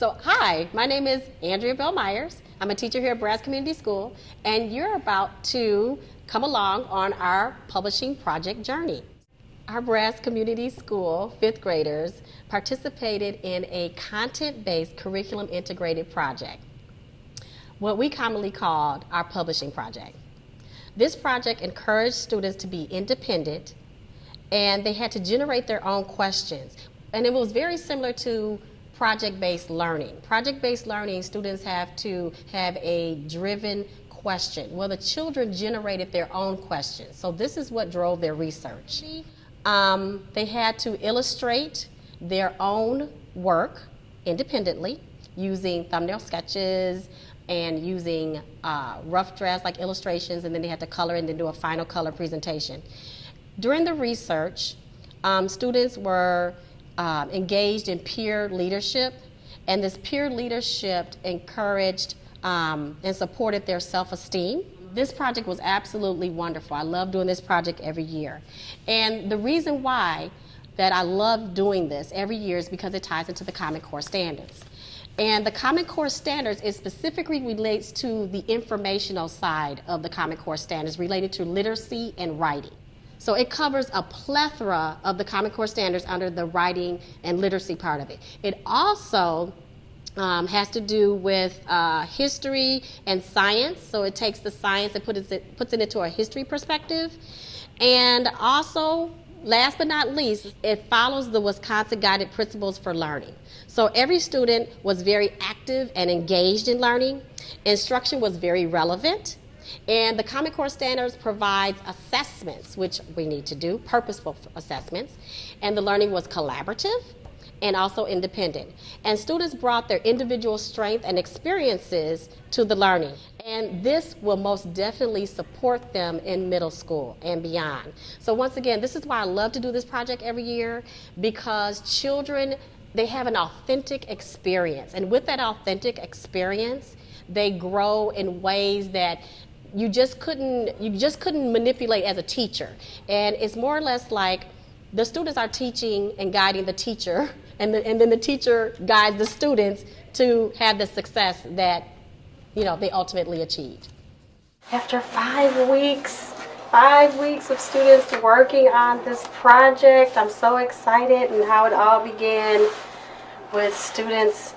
So hi, my name is Andrea Bell-Myers. I'm a teacher here at Brazos Community School, and you're about to come along on our publishing project journey. Our Brazos Community School fifth graders participated in a content-based curriculum integrated project, what we commonly called our publishing project. This project encouraged students to be independent, and they had to generate their own questions. And it was very similar to project-based learning. Project-based learning, students have to have a driven question. Well, the children generated their own questions. So this is what drove their research. They had to illustrate their own work independently using thumbnail sketches and using rough drafts like illustrations, and then they had to color and then do a final color presentation. During the research, students were engaged in peer leadership, and this peer leadership encouraged and supported their self-esteem. This project was absolutely wonderful. I love doing this project every year. And the reason why that I love doing this every year is because it ties into the Common Core Standards. And the Common Core Standards is specifically relates to the informational side of the Common Core Standards related to literacy and writing. So it covers a plethora of the Common Core Standards under the writing and literacy part of it. It also has to do with history and science. So it takes the science and puts it into a history perspective. And also, last but not least, it follows the Wisconsin Guided Principles for Learning. So every student was very active and engaged in learning. Instruction was very relevant. And the Common Core Standards provides assessments, which we need to do, purposeful assessments. And the learning was collaborative and also independent. And students brought their individual strength and experiences to the learning. And this will most definitely support them in middle school and beyond. So once again, this is why I love to do this project every year, because children, they have an authentic experience. And with that authentic experience, they grow in ways that you just couldn't manipulate as a teacher. And it's more or less like the students are teaching and guiding the teacher, and then the teacher guides the students to have the success that they ultimately achieved. After 5 weeks of students working on this project, I'm so excited, and how it all began with students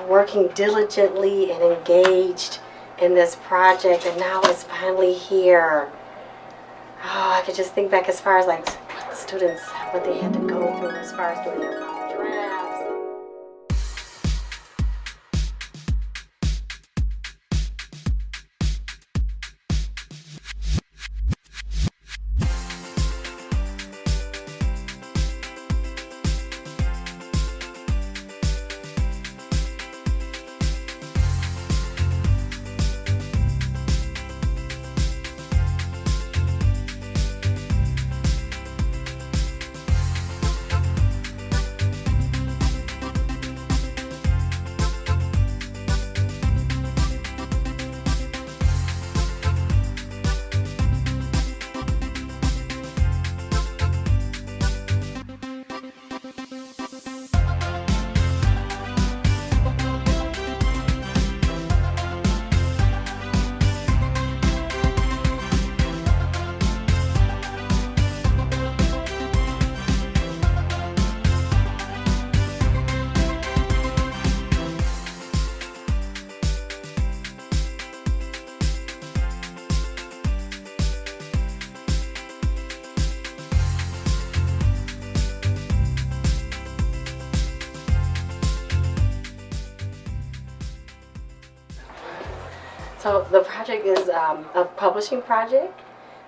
working diligently and engaged in this project, and now it's finally here. Oh, I could just think back as far as like what they had to go through as far as doing their drafts. So the project is a publishing project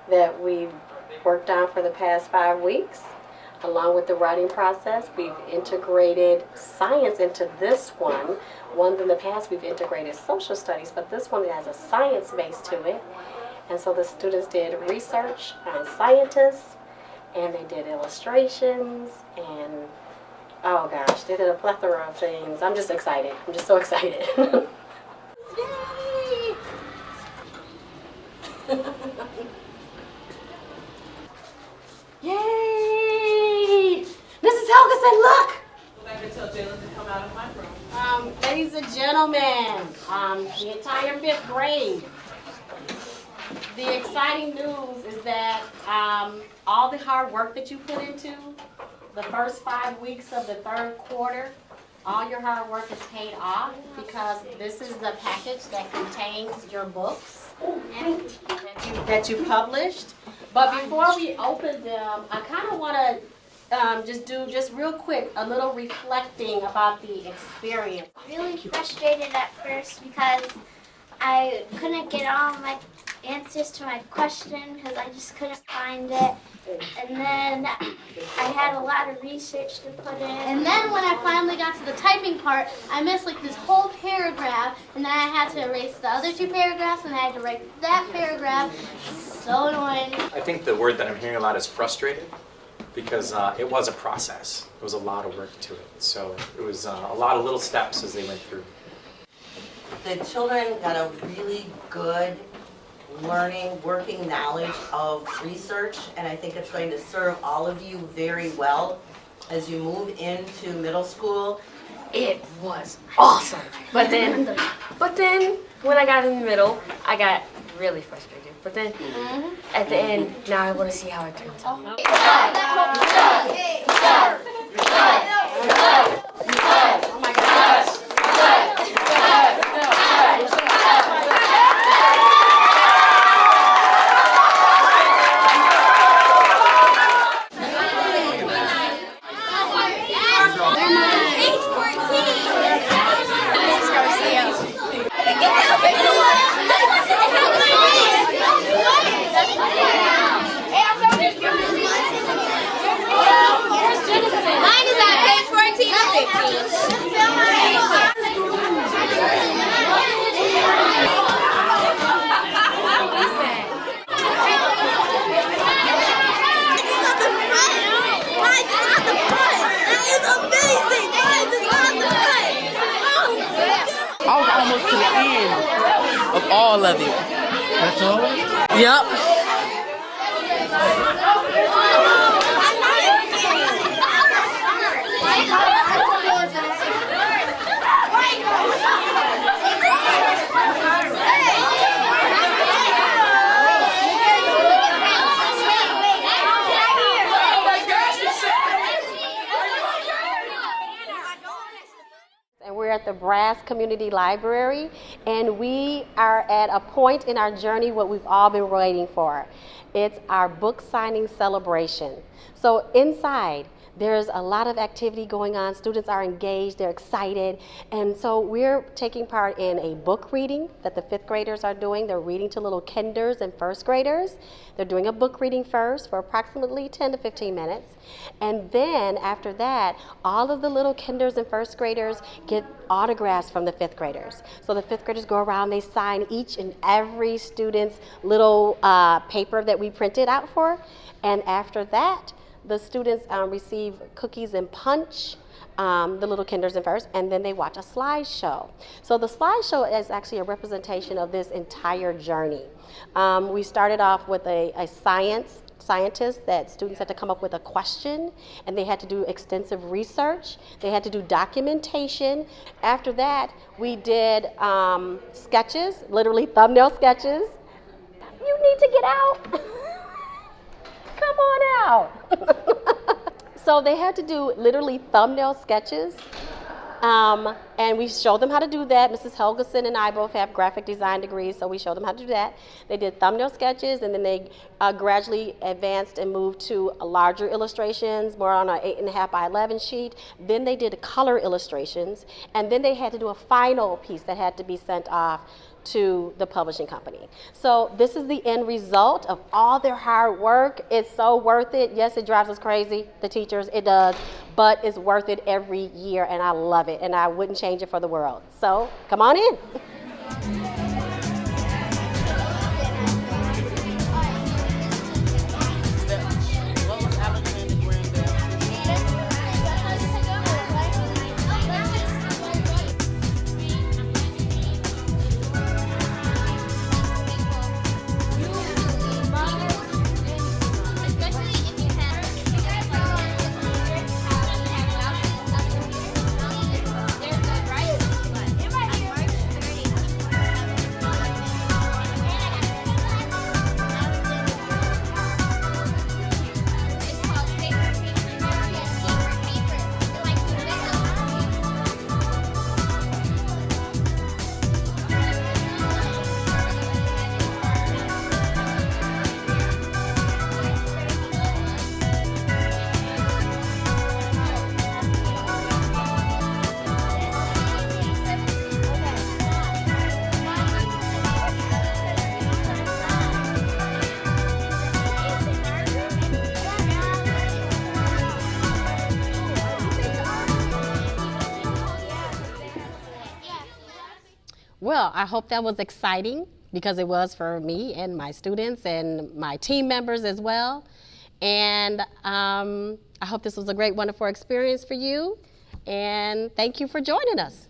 that we've worked on for the past 5 weeks. Along with the writing process, we've integrated science into this one. Ones in the past, we've integrated social studies, but this one has a science base to it. And so the students did research on scientists, and they did illustrations, and oh gosh, they did a plethora of things. I'm just excited. I'm just so excited. Yay! Yay! Mrs. Helgeson, look! Go back and tell Jalen to come out of my room. Ladies and gentlemen, the entire fifth grade, the exciting news is that all the hard work that you put into the first 5 weeks of the third quarter, all your hard work is paid off because this is the package that contains your books that you published. But before we open them, I kind of want to just real quick, a little reflecting about the experience. Really frustrated at first because I couldn't get all my answers to my question because I just couldn't find it. And then I had a lot of research to put in. And then when I finally got to the typing part, I missed like this whole paragraph, and then I had to erase the other 2 paragraphs, and I had to write that paragraph. So annoying. I think the word that I'm hearing a lot is frustrated, because it was a process. There was a lot of work to it. So it was a lot of little steps as they went through. The children got a really good learning, working knowledge of research, and I think it's going to serve all of you very well as you move into middle school. It was awesome. But then when I got in the middle, I got really frustrated. But then at the end, now I want to see how it turns out. Oh my gosh. I was almost to the end of all of it. That's all? Yep. We're at the Brass Community Library, and we are at a point in our journey what we've all been waiting for. It's our book signing celebration. So inside, there's a lot of activity going on. Students are engaged, they're excited, and so we're taking part in a book reading that the 5th graders are doing. They're reading to little kinders and 1st graders. They're doing a book reading first for approximately 10 to 15 minutes. And then after that, all of the little kinders and 1st graders get autographs from the 5th graders. So the 5th graders go around, they sign each and every student's little paper that we printed out for. And after that, the students receive cookies and punch, the little kinders and first, and then they watch a slideshow. So the slideshow is actually a representation of this entire journey. We started off with a scientist that students had to come up with a question, and they had to do extensive research. They had to do documentation. After that, we did sketches, literally thumbnail sketches. You need to get out. Come on out. So they had to do literally thumbnail sketches, and we showed them how to do that. Mrs. Helgeson and I both have graphic design degrees, so we showed them how to do that. They did thumbnail sketches, and then they gradually advanced and moved to larger illustrations, more on an 8.5 by 11 sheet. Then they did color illustrations, and then they had to do a final piece that had to be sent off to the publishing company. So this is the end result of all their hard work. It's so worth it. Yes, it drives us crazy, the teachers, it does, but it's worth it every year, and I love it, and I wouldn't change it for the world. So come on in. Well, I hope that was exciting because it was for me and my students and my team members as well. And I hope this was a great, wonderful experience for you. And thank you for joining us.